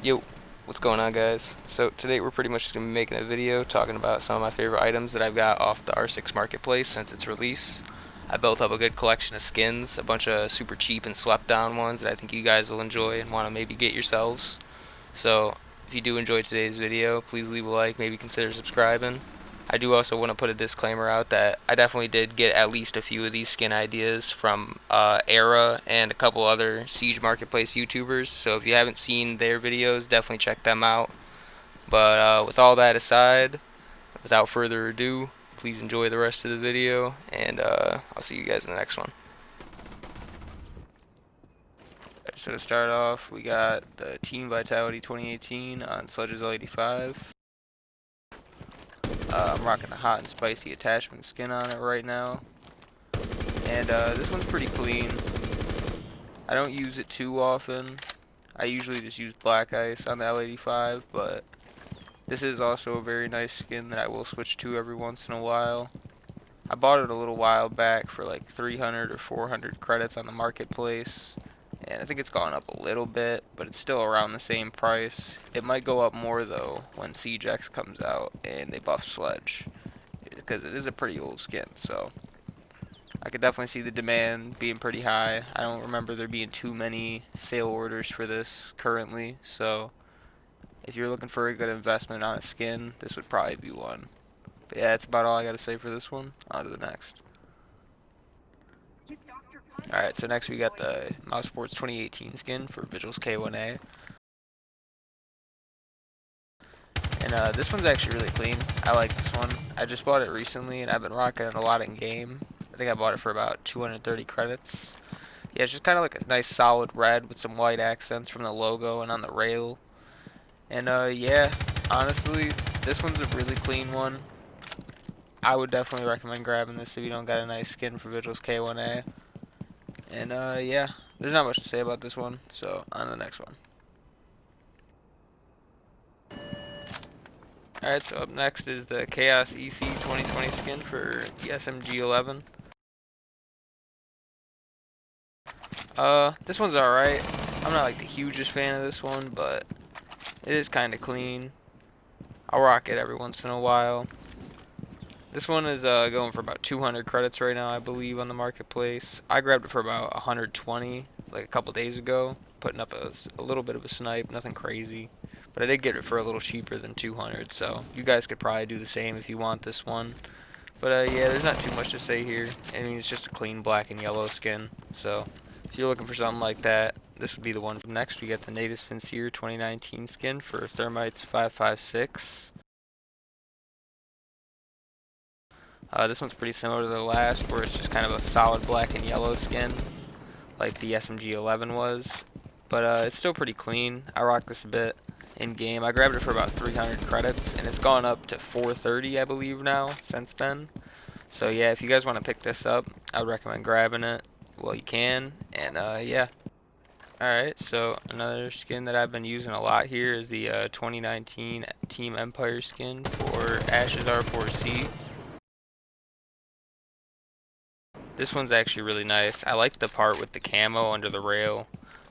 Yo, what's going on, guys? So today we're pretty much just going to be making a video talking about some of my favorite items that I've got off the R6 marketplace since its release. I built up a good collection of skins, a bunch of super cheap and slept down ones that I think you guys will enjoy and want to maybe get yourselves. So if you do enjoy today's video, please leave a like, maybe consider subscribing. I do also want to put a disclaimer out that I definitely did get at least a few of these skin ideas from Era and a couple other Siege Marketplace YouTubers. So if you haven't seen their videos, definitely check them out. But with all that aside, without further ado, please enjoy the rest of the video, and I'll see you guys in the next one. So to start off, we got the Team Vitality 2018 on Sledges L85. I'm rocking the hot and spicy attachment skin on it right now. And this one's pretty clean. I don't use it too often. I usually just use black ice on the L85, but this is also a very nice skin that I will switch to every once in a while. I bought it a little while back for like 300 or 400 credits on the marketplace, and I think it's gone up a little bit, but it's still around the same price. It might go up more though when Siege X comes out and they buff Sledge, because it is a pretty old skin, so I could definitely see the demand being pretty high. I don't remember there being too many sale orders for this currently, so if you're looking for a good investment on a skin, this would probably be one. But yeah, that's about all I got to say for this one. On to the next. Alright, so next we got the Mousesports 2018 skin for Vigils K1A. And this one's actually really clean. I like this one. I just bought it recently and I've been rocking it a lot in game. I think I bought it for about 230 credits. Yeah, it's just kind of like a nice solid red with some white accents from the logo and on the rail. And yeah, honestly, this one's a really clean one. I would definitely recommend grabbing this if you don't got a nice skin for Vigils K1A. And yeah, there's not much to say about this one, so on to the next one. Alright, so up next is the Chaos EC 2020 skin for the SMG11. This one's alright. I'm not like the hugest fan of this one, but it is kind of clean. I'll rock it every once in a while. This one is going for about 200 credits right now, I believe, on the marketplace. I grabbed it for about 120 like a couple days ago, putting up a little bit of a snipe, nothing crazy. But I did get it for a little cheaper than 200, so you guys could probably do the same if you want this one. But yeah, there's not too much to say here. I mean, it's just a clean black and yellow skin. So if you're looking for something like that, this would be the one. Next, we get the Native Sincere 2019 skin for Thermites 556. This one's pretty similar to the last, where it's just kind of a solid black and yellow skin, like the SMG11 was. But it's still pretty clean. I rock this a bit in game. I grabbed it for about 300 credits, and it's gone up to 430, I believe, now since then. So yeah, if you guys want to pick this up, I would recommend grabbing it. Well, you can, and yeah. Alright, so another skin that I've been using a lot here is the 2019 Team Empire skin for Ashes R4C. This one's actually really nice. I like the part with the camo under the rail.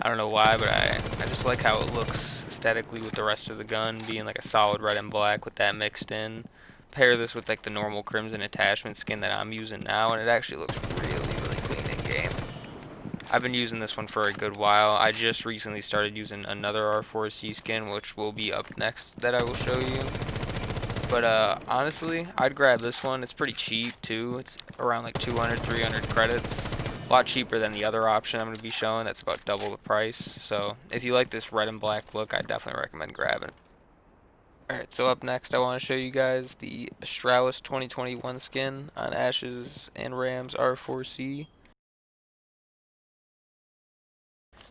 I don't know why, but I just like how it looks aesthetically with the rest of the gun being like a solid red and black with that mixed in. Pair this with like the normal crimson attachment skin that I'm using now, and it actually looks really clean in game. I've been using this one for a good while. I just recently started using another R4C skin, which will be up next that I will show you. But honestly, I'd grab this one. It's pretty cheap too. It's around like 200, 300 credits. A lot cheaper than the other option I'm going to be showing. That's about double the price. So if you like this red and black look, I definitely recommend grabbing it. Alright, so up next I want to show you guys the Astralis 2021 skin on Ashes and Rams R4C.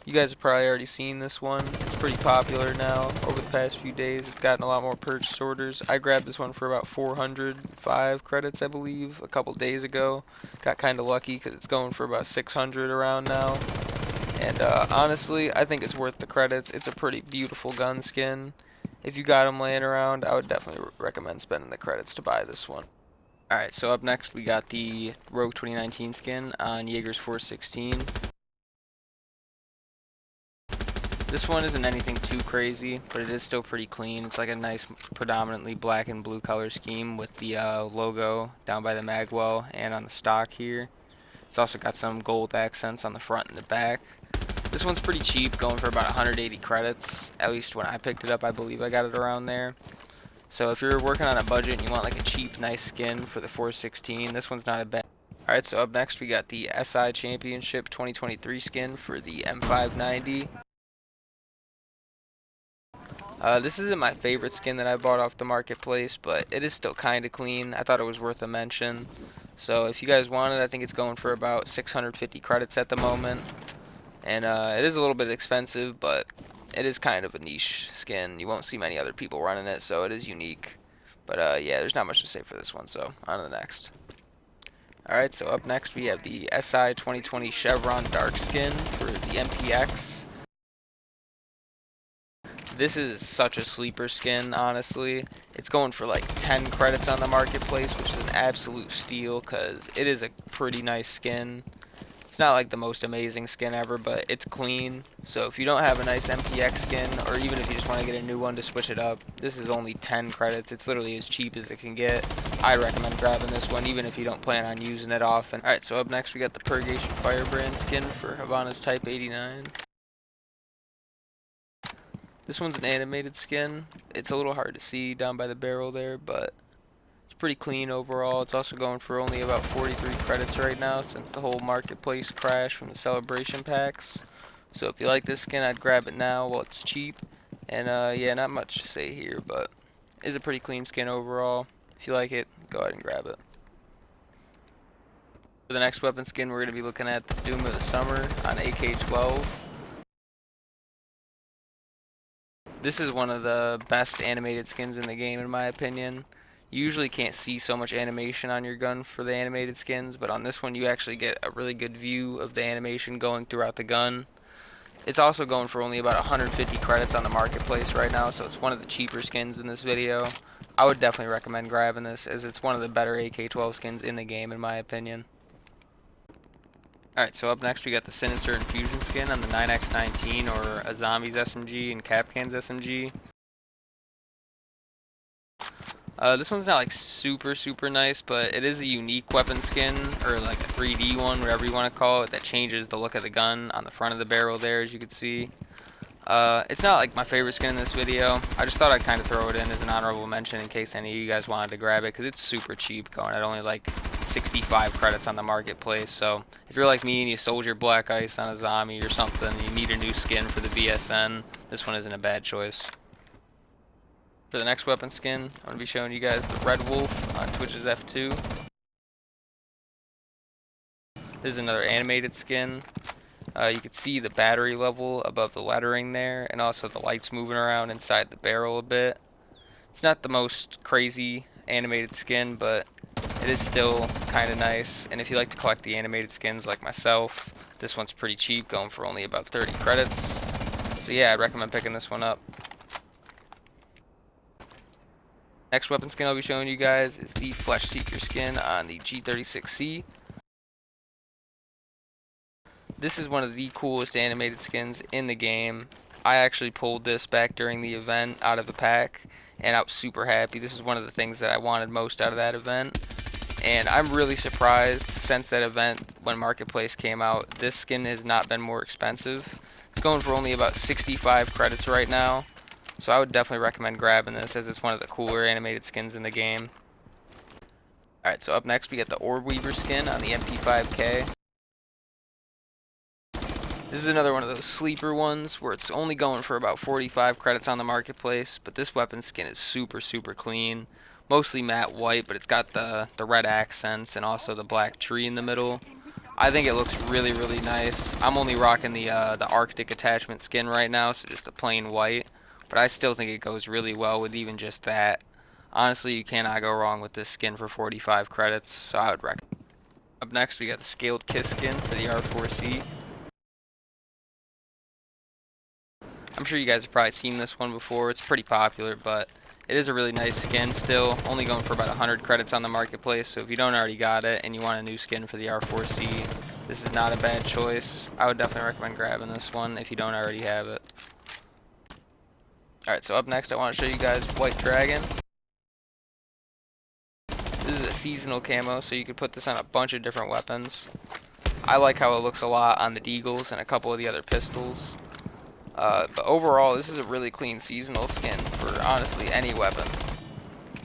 You guys have probably already seen this one. It's pretty popular now. Over the past few days, it's gotten a lot more purchase orders. I grabbed this one for about 405 credits, I believe, a couple days ago. Got kind of lucky because it's going for about 600 around now. And honestly, I think it's worth the credits. It's a pretty beautiful gun skin. If you got them laying around, I would definitely recommend spending the credits to buy this one. Alright, so up next we got the Rogue 2019 skin on Jaeger's 416. This one isn't anything too crazy, but it is still pretty clean. It's like a nice predominantly black and blue color scheme with the logo down by the magwell and on the stock here. It's also got some gold accents on the front and the back. This one's pretty cheap, going for about 180 credits. At least when I picked it up, I believe I got it around there. So if you're working on a budget and you want like a cheap, nice skin for the 416, this one's not a bad. Alright, so up next we got the SI Championship 2023 skin for the M590. This isn't my favorite skin that I bought off the marketplace, but it is still kind of clean. I thought it was worth a mention. So if you guys want it, I think it's going for about 650 credits at the moment. And it is a little bit expensive, but it is kind of a niche skin. You won't see many other people running it, so it is unique. But yeah, there's not much to say for this one, so on to the next. Alright, so up next we have the SI 2020 Chevron Dark Skin for the MPX. This is such a sleeper skin, honestly. It's going for like 10 credits on the marketplace, which is an absolute steal because it is a pretty nice skin. It's not like the most amazing skin ever, but it's clean. So if you don't have a nice MPX skin, or even if you just want to get a new one to switch it up, this is only 10 credits. It's literally as cheap as it can get. I recommend grabbing this one, even if you don't plan on using it often. Alright, so up next we got the Purgation Firebrand skin for Havana's Type 89. This one's an animated skin. It's a little hard to see down by the barrel there, but it's pretty clean overall. It's also going for only about 43 credits right now since the whole marketplace crash from the celebration packs. So if you like this skin, I'd grab it now while it's cheap. And yeah, not much to say here, but it's a pretty clean skin overall. If you like it, go ahead and grab it. For the next weapon skin, we're going to be looking at the Doom of the Summer on AK-12. This is one of the best animated skins in the game, in my opinion. You usually can't see so much animation on your gun for the animated skins, but on this one you actually get a really good view of the animation going throughout the gun. It's also going for only about 150 credits on the marketplace right now, so it's one of the cheaper skins in this video. I would definitely recommend grabbing this, as it's one of the better AK-12 skins in the game, in my opinion. Alright, so up next we got the Sinister Infusion skin on the 9x19, or a Zombies SMG and Kapkan's SMG. This one's not like super nice, but it is a unique weapon skin, or like a 3D one, whatever you want to call it, that changes the look of the gun on the front of the barrel there, as you can see. It's not like my favorite skin in this video. I just thought I'd kind of throw it in as an honorable mention in case any of you guys wanted to grab it, because it's super cheap, going at only like 65 credits on the marketplace. So if you're like me and you sold your black ice on a zombie or something, and you need a new skin for the BSN, this one isn't a bad choice. For the next weapon skin, I'm going to be showing you guys the Red Wolf on Twitch's F2. This is another animated skin. You can see the battery level above the lettering there, and also the lights moving around inside the barrel a bit. It's not the most crazy animated skin, but it is still kind of nice. And if you like to collect the animated skins like myself, this one's pretty cheap, going for only about 30 credits. So yeah, I'd recommend picking this one up. Next weapon skin I'll be showing you guys is the Flesh Seeker skin on the G36C. This is one of the coolest animated skins in the game. I actually pulled this back during the event out of the pack, and I was super happy. This is one of the things that I wanted most out of that event. And I'm really surprised since that event, when Marketplace came out, this skin has not been more expensive. It's going for only about 65 credits right now. So I would definitely recommend grabbing this, as it's one of the cooler animated skins in the game. Alright, so up next we get the Orb Weaver skin on the MP5K. This is another one of those sleeper ones where it's only going for about 45 credits on the marketplace, but this weapon skin is super clean. Mostly matte white, but it's got the red accents and also the black tree in the middle. I think it looks really nice. I'm only rocking the Arctic attachment skin right now, so just the plain white. But I still think it goes really well with even just that. Honestly, you cannot go wrong with this skin for 45 credits, so I would recommend. Up next, we got the Scaled Kiss skin for the R4C. I'm sure you guys have probably seen this one before. It's pretty popular, but it is a really nice skin still. Only going for about 100 credits on the marketplace, so if you don't already got it and you want a new skin for the R4C, this is not a bad choice. I would definitely recommend grabbing this one if you don't already have it. Alright, so up next I want to show you guys White Dragon. This is a seasonal camo, so you can put this on a bunch of different weapons. I like how it looks a lot on the Deagles and a couple of the other pistols. But overall, this is a really clean seasonal skin for honestly any weapon.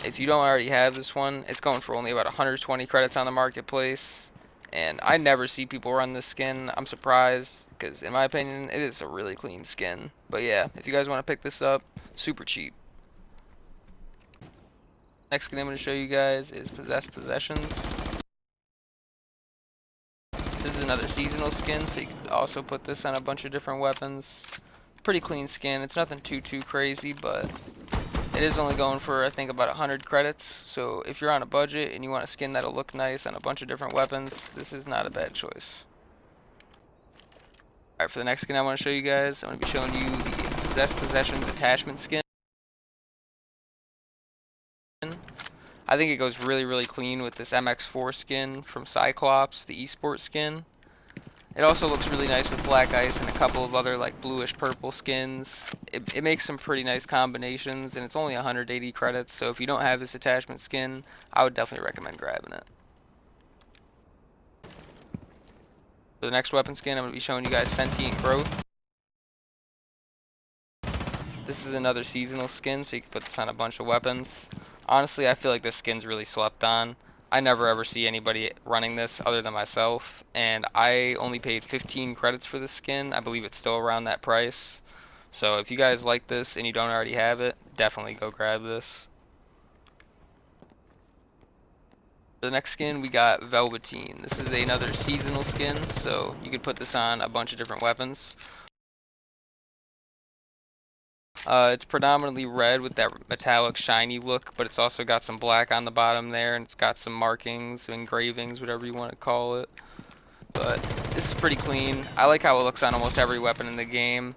If you don't already have this one, it's going for only about 120 credits on the marketplace. And I never see people run this skin. I'm surprised, because in my opinion, it is a really clean skin. But yeah, if you guys want to pick this up, super cheap. Next skin I'm going to show you guys is Possessed Possessions. This is another seasonal skin, so you can also put this on a bunch of different weapons. Pretty clean skin. It's nothing too crazy, but it is only going for, I think, about 100 credits. So if you're on a budget and you want a skin that'll look nice on a bunch of different weapons, this is not a bad choice. Alright, for the next skin I want to show you guys, I'm going to be showing you the Possessed Possessions attachment skin. I think it goes really clean with this MX4 skin from Cyclops, the esports skin. It also looks really nice with Black Ice and a couple of other like bluish purple skins. It makes some pretty nice combinations, and it's only 180 credits, so if you don't have this attachment skin, I would definitely recommend grabbing it. For the next weapon skin, I'm going to be showing you guys Sentient Growth. This is another seasonal skin, so you can put this on a bunch of weapons. Honestly, I feel like this skin's really slept on. I never ever see anybody running this other than myself, and I only paid 15 credits for this skin. I believe it's still around that price. So if you guys like this and you don't already have it, definitely go grab this. For the next skin, we got Velveteen. This is another seasonal skin, so you could put this on a bunch of different weapons. It's predominantly red with that metallic shiny look, but it's also got some black on the bottom there, and it's got some markings, engravings, whatever you want to call it. But this is pretty clean. I like how it looks on almost every weapon in the game.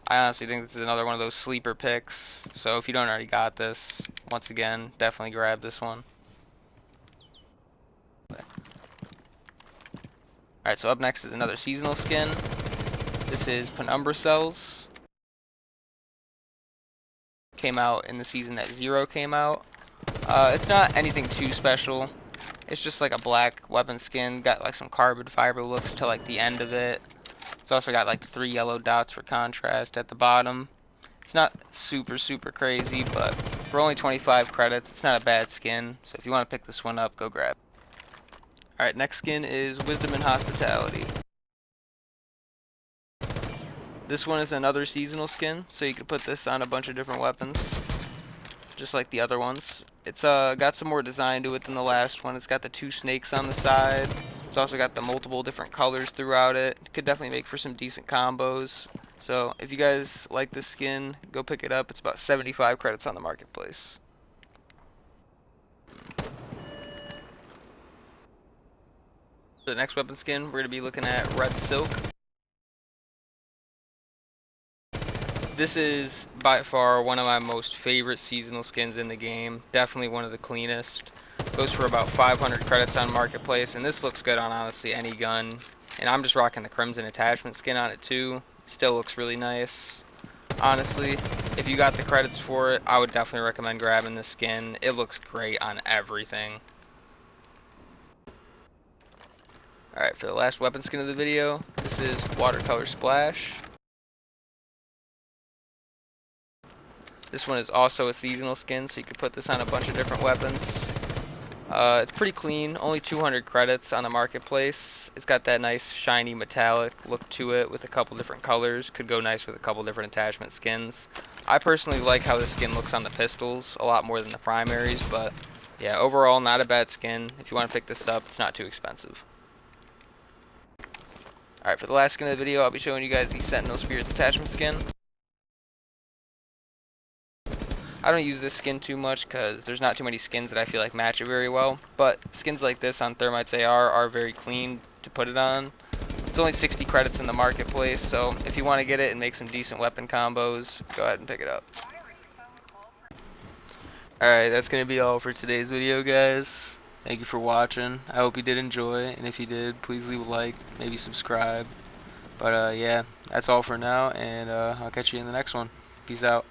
I honestly think this is another one of those sleeper picks, so if you don't already got this, once again, definitely grab this one. Alright, so up next is another seasonal skin. This is Penumbra Cells. Came out in the season that Zero came out. It's not anything too special. It's just like a black weapon skin. Got like some carbon fiber looks to like the end of it. It's also got like the 3 yellow dots for contrast at the bottom. It's not super crazy, but for only 25 credits, it's not a bad skin. So if you want to pick this one up, go grab it. Alright, next skin is Wisdom and Hospitality. This one is another seasonal skin, so you can put this on a bunch of different weapons, just like the other ones. It's got some more design to it than the last one. It's got the 2 snakes on the side. It's also got the multiple different colors throughout it. It could definitely make for some decent combos. So if you guys like this skin, go pick it up. It's about 75 credits on the marketplace. For the next weapon skin, we're going to be looking at Red Silk. This is by far one of my most favorite seasonal skins in the game. Definitely one of the cleanest. Goes for about 500 credits on Marketplace, and this looks good on honestly any gun. And I'm just rocking the Crimson attachment skin on it too. Still looks really nice. Honestly, if you got the credits for it, I would definitely recommend grabbing this skin. It looks great on everything. Alright, for the last weapon skin of the video, this is Watercolor Splash. This one is also a seasonal skin, so you can put this on a bunch of different weapons. It's pretty clean, only 200 credits on the marketplace. It's got that nice shiny metallic look to it with a couple different colors. Could go nice with a couple different attachment skins. I personally like how this skin looks on the pistols a lot more than the primaries, but yeah, overall not a bad skin. If you want to pick this up, it's not too expensive. Alright, for the last skin of the video, I'll be showing you guys the Sentinel Spirits attachment skin. I don't use this skin too much because there's not too many skins that I feel like match it very well, but skins like this on Thermite's AR are very clean to put it on. It's only 60 credits in the marketplace, so if you want to get it and make some decent weapon combos, go ahead and pick it up. Alright, that's going to be all for today's video, guys. Thank you for watching. I hope you did enjoy, and if you did, please leave a like, maybe subscribe. But yeah, that's all for now, and I'll catch you in the next one. Peace out.